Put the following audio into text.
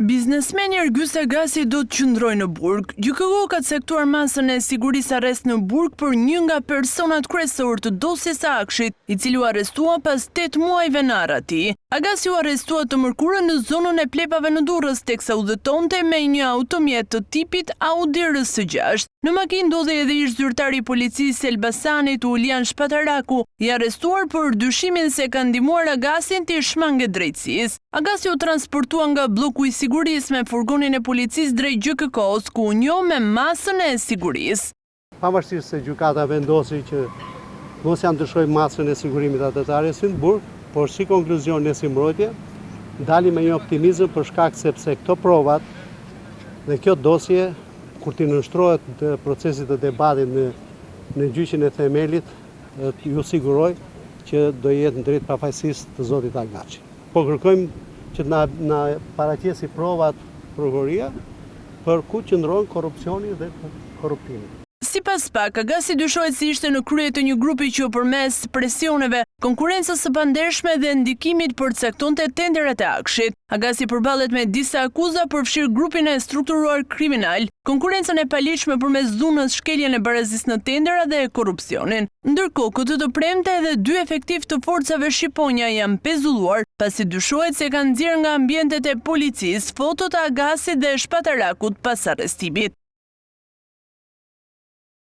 Biznesmeni Ergjys Agasi do të qëndrojë në burg. GJKK ka caktuar masën e sigurisë arrest në burg për një nga personat kryesor të dosjes së Akshit, i cili u arrestua pas 8 muajve në arr atij. Agasi u arrestua të mërkurën në zonën e plepave në Durrës, teksa udhëtonte me një automjet të tipit Audi RS6. Në makinë ndodhej edhe ish zyrtari i policisë Elbasanit Ulian Shpataraku, i arrestuar për dyshimin se ka ndihmuar Agasin të shmangë drejtësisë. Agasi u transportua nga bloku i sigurisë me furgonin e policisë drejt GJKK-s, ku u njoh me masën e sigurisë. Pavarësisht se gjykata vendosi që mos ja ndryshoj masën e sigurimit atë të arrestit në burg, por si konkluzion ne si mbrojtje dalim me një optimizëm për shkak sepse këto provat dhe kjo dosje kur ti nënshtrohet të procesit të debatit në gjyqin e themelit, ju siguroj që do jetë në drejt pafajësisë të zotit Agaçi. Po kërkojmë që na paraqesi provat prokuroria për ku qëndron korrupsioni dhe korruptimi. Sipas pak, Agasi dyshohet se ishte në krye të një grupi që përmes presioneve, konkurrencës së pandershme dhe ndikimit përcaktonte tenderat e Akshit. Agasi përballet me disa akuza për fshirë grupin e strukturuar kriminal, konkurrencën e paligjshme përmes dhunës, shkeljen e barazisë në tendera dhe korrupsionin. Ndërkohë, këtë të premte edhe 2 efektiv të forcave shqiponja janë pezulluar, pasi dyshohet se kanë nxjerrë nga ambientet e policisë fotot e Agasit dhe Shpatarakut pas arrestimit.